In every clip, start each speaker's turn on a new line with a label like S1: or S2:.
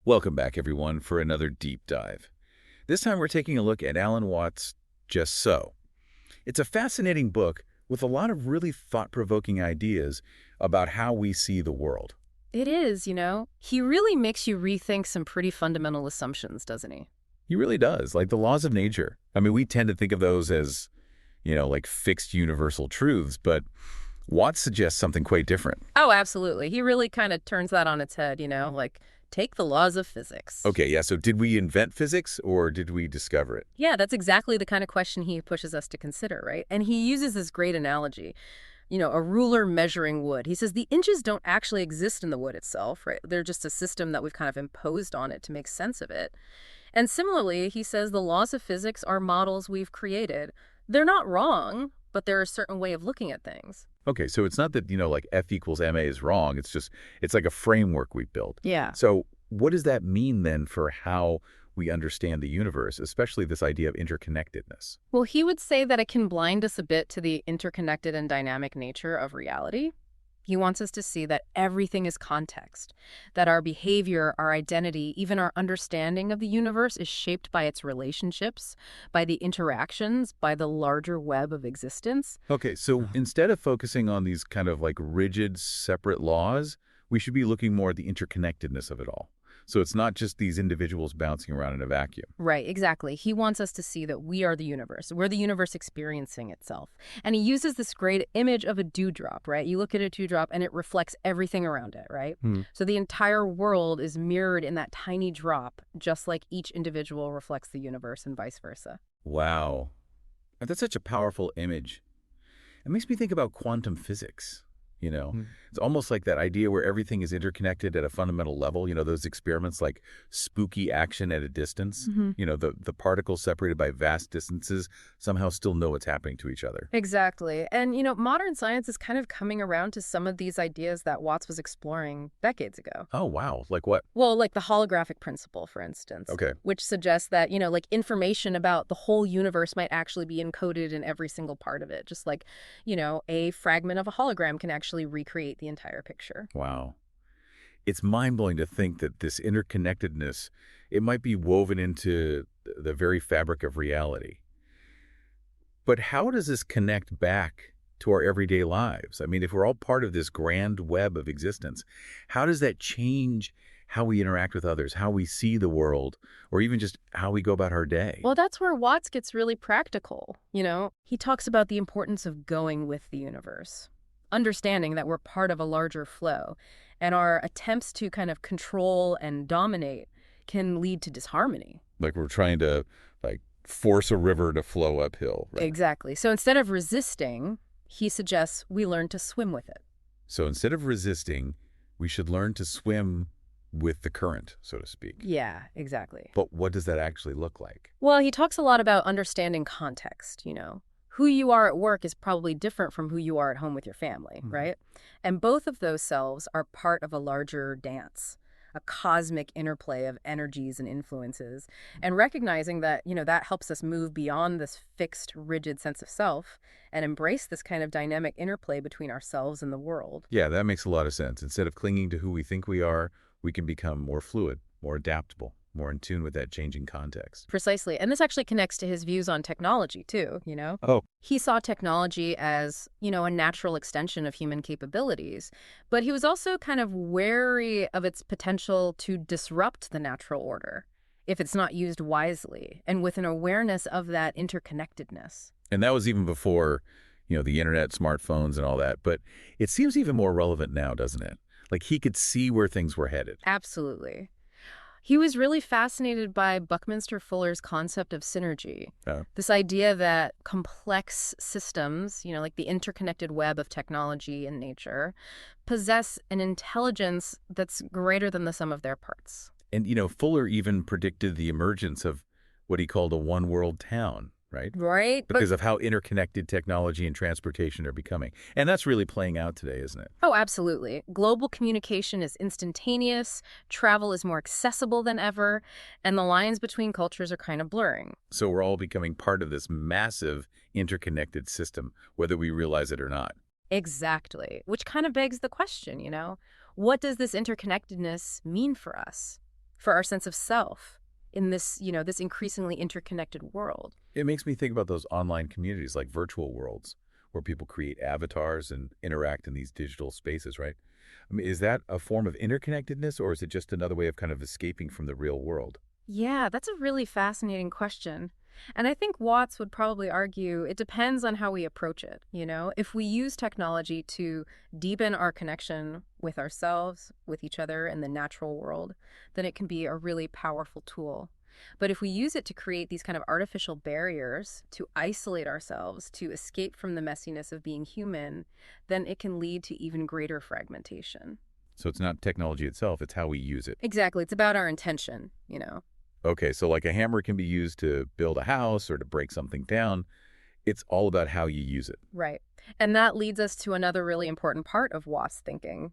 S1: Welcome back, everyone, for another deep dive. This time we're taking a look at Alan Watts' Just So. It's a fascinating book with a lot of really thought-provoking ideas about how we see the world.
S2: It is, He really makes you rethink some pretty fundamental assumptions, doesn't he?
S1: He really does, like the laws of nature. I mean, we tend to think of those as, like fixed universal truths, but Watts suggests something quite different.
S2: Oh, absolutely. He really kind of turns that on its head, like take the laws of physics.
S1: Okay, yeah, so did we invent physics or did we discover it?
S2: Yeah, that's exactly the kind of question he pushes us to consider, right? And he uses this great analogy, a ruler measuring wood. He says the inches don't actually exist in the wood itself, right? They're just a system that we've kind of imposed on it to make sense of it. And similarly, he says the laws of physics are models we've created. They're not wrong, but they're a certain way of looking at things.
S1: Okay, so it's not that, like F equals MA is wrong. It's like a framework we built.
S2: Yeah.
S1: So what does that mean then for how we understand the universe, especially this idea of interconnectedness?
S2: Well, he would say that it can blind us a bit to the interconnected and dynamic nature of reality. He wants us to see that everything is context, that our behavior, our identity, even our understanding of the universe is shaped by its relationships, by the interactions, by the larger web of existence.
S1: Okay, so instead of focusing on these kind of like rigid, separate laws, we should be looking more at the interconnectedness of it all. So it's not just these individuals bouncing around in a vacuum.
S2: Right, exactly. He wants us to see that we are the universe. We're the universe experiencing itself. And he uses this great image of a dewdrop, right? You look at a dewdrop and it reflects everything around it, right? So the entire world is mirrored in that tiny drop, just like each individual reflects the universe and vice versa.
S1: Wow. That's such a powerful image. It makes me think about quantum physics. It's almost like that idea where everything is interconnected at a fundamental level. Those experiments like spooky action at a distance. The particles separated by vast distances somehow still know what's happening to each other.
S2: Exactly. And, modern science is kind of coming around to some of these ideas that Watts was exploring decades ago.
S1: Oh, wow. Like what?
S2: Well, like the holographic principle, for instance.
S1: Okay.
S2: Which suggests that, like information about the whole universe might actually be encoded in every single part of it. Just like, a fragment of a hologram can actually recreate the entire picture.
S1: Wow. It's mind-blowing to think that this interconnectedness, it might be woven into the very fabric of reality. But how does this connect back to our everyday lives? I mean, if we're all part of this grand web of existence, how does that change how we interact with others, how we see the world, or even just how we go about our day?
S2: Well, that's where Watts gets really practical. He talks about the importance of going with the universe, understanding that we're part of a larger flow, and our attempts to kind of control and dominate can lead to disharmony.
S1: Like we're trying to force a river to flow uphill, right?
S2: Exactly. So instead of resisting, he suggests we learn to swim with it.
S1: So instead of resisting, we should learn to swim with the current, so to speak.
S2: Yeah, exactly.
S1: But what does that actually look like?
S2: Well, he talks a lot about understanding context, Who you are at work is probably different from who you are at home with your family, right? And both of those selves are part of a larger dance, a cosmic interplay of energies and influences. And recognizing that, that helps us move beyond this fixed, rigid sense of self and embrace this kind of dynamic interplay between ourselves and the world.
S1: Yeah, that makes a lot of sense. Instead of clinging to who we think we are, we can become more fluid, more adaptable, more in tune with that changing context.
S2: Precisely. And this actually connects to his views on technology, too,
S1: Oh.
S2: He saw technology as, a natural extension of human capabilities, but he was also kind of wary of its potential to disrupt the natural order if it's not used wisely and with an awareness of that interconnectedness.
S1: And that was even before, the internet, smartphones, and all that. But it seems even more relevant now, doesn't it? Like he could see where things were headed.
S2: Absolutely. He was really fascinated by Buckminster Fuller's concept of synergy. This idea that complex systems, like the interconnected web of technology and nature, possess an intelligence that's greater than the sum of their parts.
S1: And, Fuller even predicted the emergence of what he called a one-world town, right?
S2: Right.
S1: Because of how interconnected technology and transportation are becoming. And that's really playing out today, isn't it?
S2: Oh, absolutely. Global communication is instantaneous, travel is more accessible than ever, and the lines between cultures are kind of blurring.
S1: So we're all becoming part of this massive interconnected system, whether we realize it or not.
S2: Exactly. Which kind of begs the question, what does this interconnectedness mean for us? for our sense of self in this, this increasingly interconnected world.
S1: It makes me think about those online communities like virtual worlds where people create avatars and interact in these digital spaces, right? I mean, is that a form of interconnectedness or is it just another way of kind of escaping from the real world?
S2: Yeah, that's a really fascinating question. And I think Watts would probably argue it depends on how we approach it. If we use technology to deepen our connection with ourselves, with each other, and the natural world, then it can be a really powerful tool. But if we use it to create these kind of artificial barriers, to isolate ourselves, to escape from the messiness of being human, then it can lead to even greater fragmentation.
S1: So it's not technology itself, it's how we use it.
S2: Exactly. It's about our intention.
S1: Okay, so like a hammer can be used to build a house or to break something down. It's all about how you use it.
S2: Right. And that leads us to another really important part of Watt's thinking,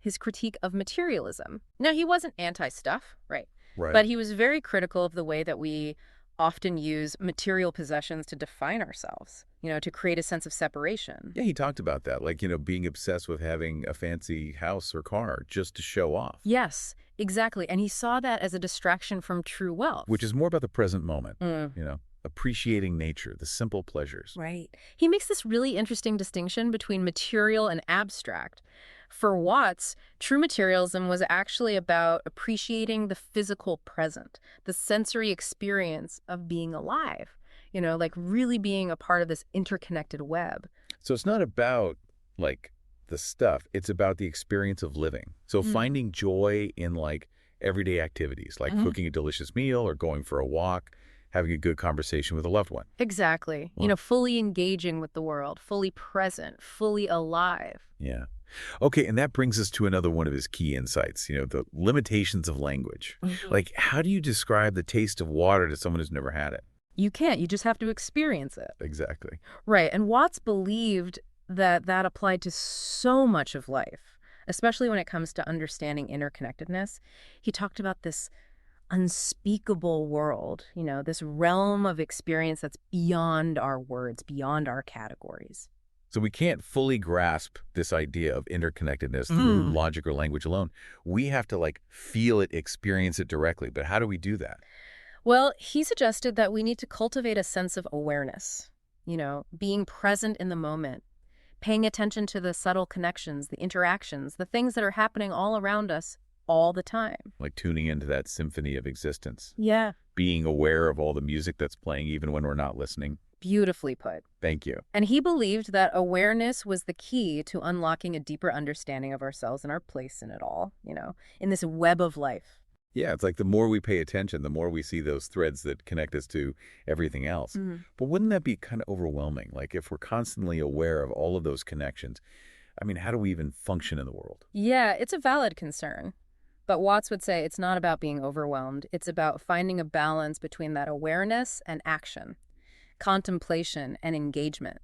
S2: his critique of materialism. Now, he wasn't anti-stuff, right?
S1: Right.
S2: But he was very critical of the way that we often use material possessions to define ourselves, to create a sense of separation.
S1: Yeah, he talked about that, like, being obsessed with having a fancy house or car just to show off,
S2: Yes, exactly. And he saw that as a distraction from true wealth.
S1: which is more about the present moment,
S2: Mm.
S1: appreciating nature, the simple pleasures.
S2: Right. He makes this really interesting distinction between material and abstract. For Watts, true materialism was actually about appreciating the physical present, the sensory experience of being alive, like really being a part of this interconnected web.
S1: So it's not about, like, the stuff. It's about the experience of living. So
S2: Mm.
S1: finding joy in, like, everyday activities, like
S2: Mhm.
S1: cooking a delicious meal or going for a walk, having a good conversation with a loved one.
S2: Exactly.
S1: Wow.
S2: Fully engaging with the world, fully present, fully alive.
S1: Yeah. Okay, and that brings us to another one of his key insights, the limitations of language.
S2: Mhm.
S1: Like, how do you describe the taste of water to someone who's never had it?
S2: You can't, you just have to experience it.
S1: Exactly.
S2: Right. And Watts believed that that applied to so much of life, especially when it comes to understanding interconnectedness. He talked about this unspeakable world, this realm of experience that's beyond our words, beyond our categories.
S1: So we can't fully grasp this idea of interconnectedness through logic or language alone. We have to, like, feel it, experience it directly. But how do we do that?
S2: Well, he suggested that we need to cultivate a sense of awareness, being present in the moment, paying attention to the subtle connections, the interactions, the things that are happening all around us all the time.
S1: Like tuning into that symphony of existence,
S2: Yeah.
S1: being aware of all the music that's playing even when we're not listening.
S2: Beautifully put.
S1: Thank you.
S2: And he believed that awareness was the key to unlocking a deeper understanding of ourselves and our place in it all, in this web of life.
S1: Yeah, it's like the more we pay attention, the more we see those threads that connect us to everything else.
S2: Mhm.
S1: But wouldn't that be kind of overwhelming? Like if we're constantly aware of all of those connections, I mean, how do we even function in the world?
S2: Yeah, it's a valid concern. But Watts would say it's not about being overwhelmed. It's about finding a balance between that awareness and action, contemplation and engagement.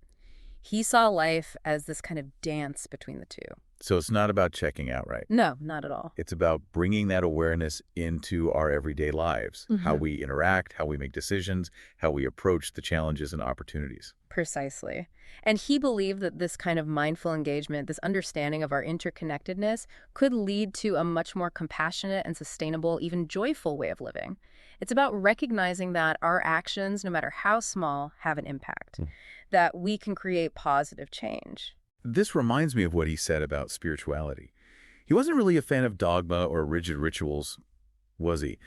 S2: He saw life as this kind of dance between the two.
S1: So it's not about checking out, right?
S2: No, not at all.
S1: It's about bringing that awareness into our everyday lives, how
S2: Mhm.
S1: we interact, how we make decisions, how we approach the challenges and opportunities.
S2: Precisely. And he believed that this kind of mindful engagement, this understanding of our interconnectedness, could lead to a much more compassionate and sustainable, even joyful way of living. It's about recognizing that our actions, no matter how small, have an impact, that we can create positive change.
S1: This reminds me of what he said about spirituality. He wasn't really a fan of dogma or rigid rituals, was he?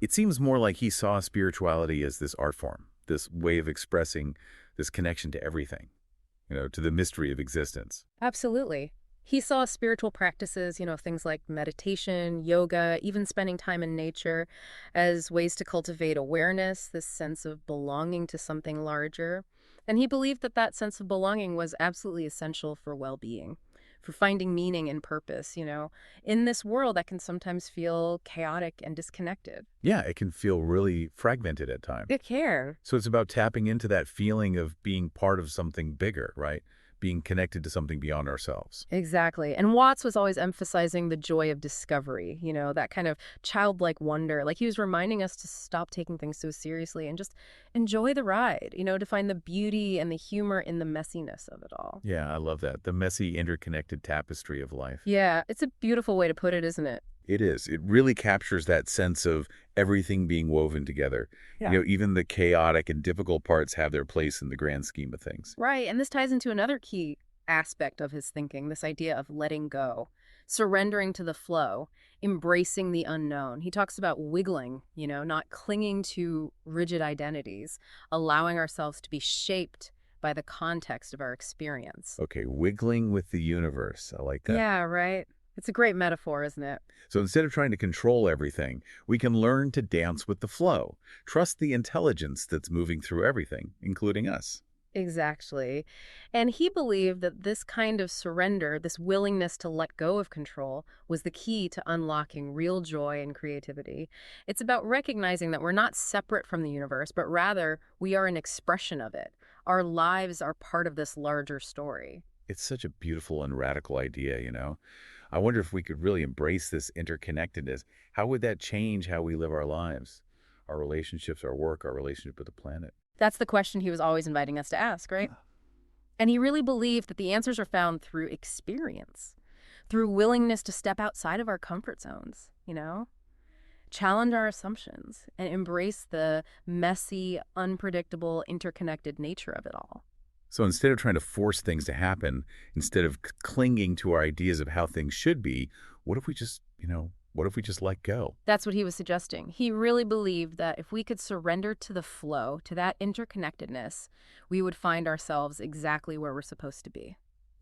S1: It seems more like he saw spirituality as this art form, this way of expressing this connection to everything, to the mystery of existence.
S2: Absolutely. He saw spiritual practices, things like meditation, yoga, even spending time in nature, as ways to cultivate awareness, this sense of belonging to something larger. And he believed that that sense of belonging was absolutely essential for well-being, for finding meaning and purpose, in this world that can sometimes feel chaotic and disconnected.
S1: Yeah, it can feel really fragmented at times.
S2: Good care.
S1: So it's about tapping into that feeling of being part of something bigger, right? Being connected to something beyond ourselves.
S2: Exactly. And Watts was always emphasizing the joy of discovery, that kind of childlike wonder. Like he was reminding us to stop taking things so seriously and just enjoy the ride, to find the beauty and the humor in the messiness of it all.
S1: Yeah, I love that. The messy, interconnected tapestry of life.
S2: Yeah, it's a beautiful way to put it, isn't it?
S1: It is. It really captures that sense of everything being woven together.
S2: Yeah.
S1: Even the chaotic and difficult parts have their place in the grand scheme of things.
S2: Right, and this ties into another key aspect of his thinking, this idea of letting go, surrendering to the flow, embracing the unknown. He talks about wiggling, not clinging to rigid identities, allowing ourselves to be shaped by the context of our experience.
S1: Okay, wiggling with the universe. I like that.
S2: Yeah, right. It's a great metaphor, isn't it?
S1: So instead of trying to control everything, we can learn to dance with the flow. Trust the intelligence that's moving through everything, including us.
S2: Exactly. And he believed that this kind of surrender, this willingness to let go of control, was the key to unlocking real joy and creativity. It's about recognizing that we're not separate from the universe, but rather we are an expression of it. Our lives are part of this larger story.
S1: It's such a beautiful and radical idea. I wonder if we could really embrace this interconnectedness. How would that change how we live our lives, our relationships, our work, our relationship with the planet?
S2: That's the question he was always inviting us to ask, right? And he really believed that the answers are found through experience, through willingness to step outside of our comfort zones, challenge our assumptions, and embrace the messy, unpredictable, interconnected nature of it all.
S1: So instead of trying to force things to happen, instead of clinging to our ideas of how things should be, what if we just let go?
S2: That's what he was suggesting. He really believed that if we could surrender to the flow, to that interconnectedness, we would find ourselves exactly where we're supposed to be.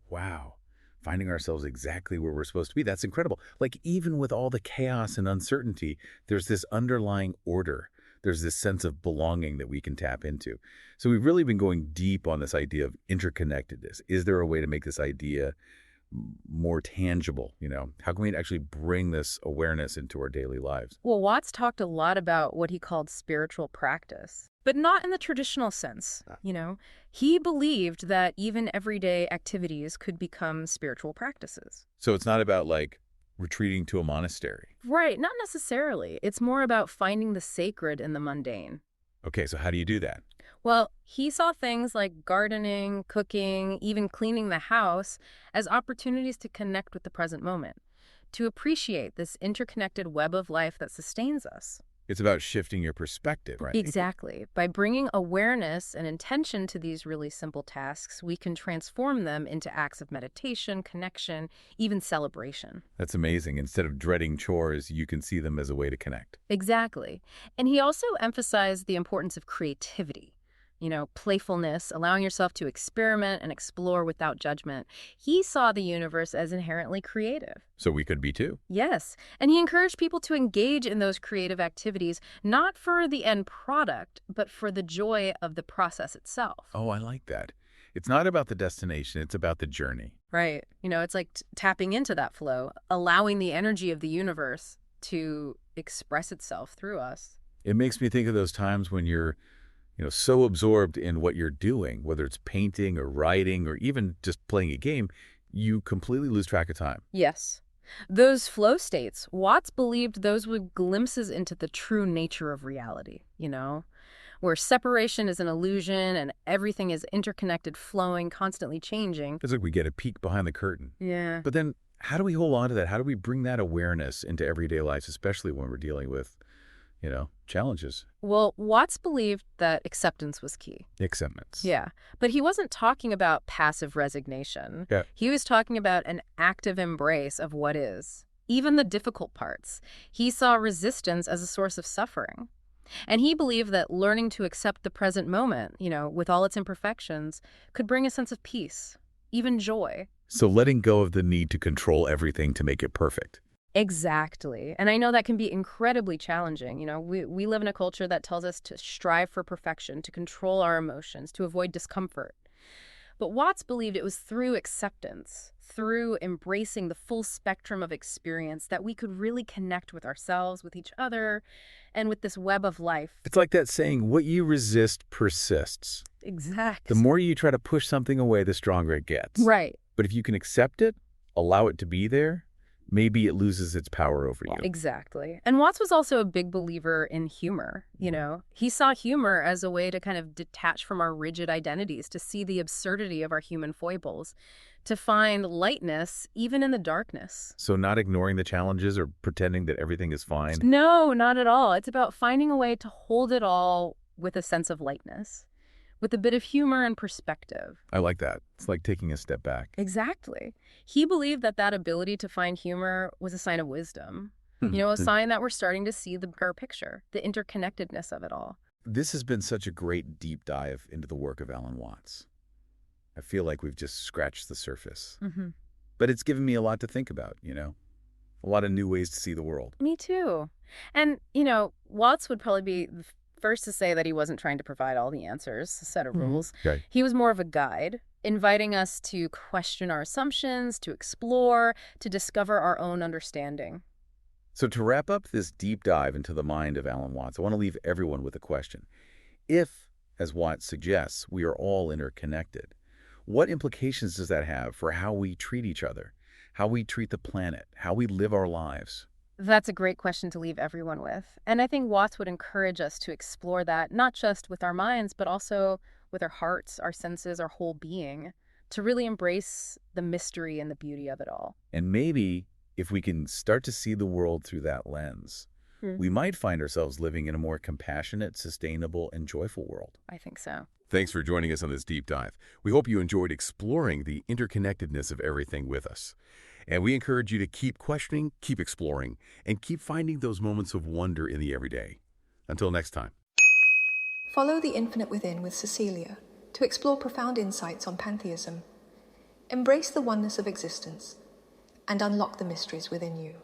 S1: Wow. Finding ourselves exactly where we're supposed to be. That's incredible. Like even with all the chaos and uncertainty, there's this underlying order. There's this sense of belonging that we can tap into. So we've really been going deep on this idea of interconnectedness. Is there a way to make this idea more tangible? How can we actually bring this awareness into our daily lives?
S2: Well, Watts talked a lot about what he called spiritual practice, but not in the traditional sense. He believed that even everyday activities could become spiritual practices.
S1: So it's not about like retreating to a monastery.
S2: Right, not necessarily. It's more about finding the sacred in the mundane.
S1: Okay, so how do you do that?
S2: Well, he saw things like gardening, cooking, even cleaning the house as opportunities to connect with the present moment, to appreciate this interconnected web of life that sustains us.
S1: It's about shifting your perspective, right?
S2: Exactly. By bringing awareness and intention to these really simple tasks, we can transform them into acts of meditation, connection, even celebration.
S1: That's amazing. Instead of dreading chores, you can see them as a way to connect.
S2: Exactly. And he also emphasized the importance of creativity. Playfulness, allowing yourself to experiment and explore without judgment. He saw the universe as inherently creative.
S1: So we could be too.
S2: Yes, and he encouraged people to engage in those creative activities, not for the end product, but for the joy of the process itself.
S1: Oh, I like that. It's not about the destination, it's about the journey.
S2: Right. It's like tapping into that flow, allowing the energy of the universe to express itself through us.
S1: It makes me think of those times when you're so absorbed in what you're doing, whether it's painting or writing or even just playing a game, you completely lose track of time.
S2: Yes. Those flow states, Watts believed those were glimpses into the true nature of reality, where separation is an illusion and everything is interconnected, flowing, constantly changing.
S1: It's like we get a peek behind the curtain.
S2: Yeah.
S1: But then how do we hold on to that? How do we bring that awareness into everyday life, especially when we're dealing with challenges?
S2: Well, Watts believed that acceptance was key.
S1: Acceptance.
S2: Yeah, but he wasn't talking about passive resignation.
S1: Yeah.
S2: He was talking about an active embrace of what is, even the difficult parts. He saw resistance as a source of suffering. And he believed that learning to accept the present moment, with all its imperfections, could bring a sense of peace, even joy.
S1: So letting go of the need to control everything to make it perfect.
S2: Exactly. And I know that can be incredibly challenging. We live in a culture that tells us to strive for perfection, to control our emotions, to avoid discomfort. But Watts believed it was through acceptance, through embracing the full spectrum of experience, that we could really connect with ourselves, with each other, and with this web of life.
S1: It's like that saying, what you resist persists.
S2: Exactly.
S1: The more you try to push something away, the stronger it gets.
S2: Right.
S1: But if you can accept it, allow it to be there, maybe it loses its power over you.
S2: Exactly. And Watts was also a big believer in humor, you know. He saw humor as a way to kind of detach from our rigid identities, to see the absurdity of our human foibles, to find lightness even in the darkness.
S1: So not ignoring the challenges or pretending that everything is fine.
S2: No, not at all. It's about finding a way to hold it all with a sense of lightness, with a bit of humor and perspective.
S1: I like that. It's like taking a step back.
S2: Exactly. He believed that that ability to find humor was a sign of wisdom. You know, a sign that we're starting to see the bigger picture, the interconnectedness of it all.
S1: This has been such a great deep dive into the work of Alan Watts. I feel like we've just scratched the surface.
S2: Hmm.
S1: But it's given me a lot to think about, you know? A lot of new ways to see the world.
S2: Me too. And, you know, Watts would probably be the first to say that he wasn't trying to provide all the answers, a set of rules.
S1: Okay.
S2: He was more of a guide, inviting us to question our assumptions, to explore, to discover our own understanding.
S1: So to wrap up this deep dive into the mind of Alan Watts, I want to leave everyone with a question. If, as Watts suggests, we are all interconnected, what implications does that have for how we treat each other, how we treat the planet, how we live our lives?
S2: That's a great question to leave everyone with. And I think Watts would encourage us to explore that, not just with our minds, but also with our hearts, our senses, our whole being, to really embrace the mystery and the beauty of it all.
S1: And maybe if we can start to see the world through that lens, we might find ourselves living in a more compassionate, sustainable, and joyful world.
S2: I think so.
S3: Thanks for joining us on this deep dive. We hope you enjoyed exploring the interconnectedness of everything with us. And we encourage you to keep questioning, keep exploring, and keep finding those moments of wonder in the everyday. Until next time.
S4: Follow the infinite within with Cecilia to explore profound insights on pantheism. Embrace the oneness of existence and unlock the mysteries within you.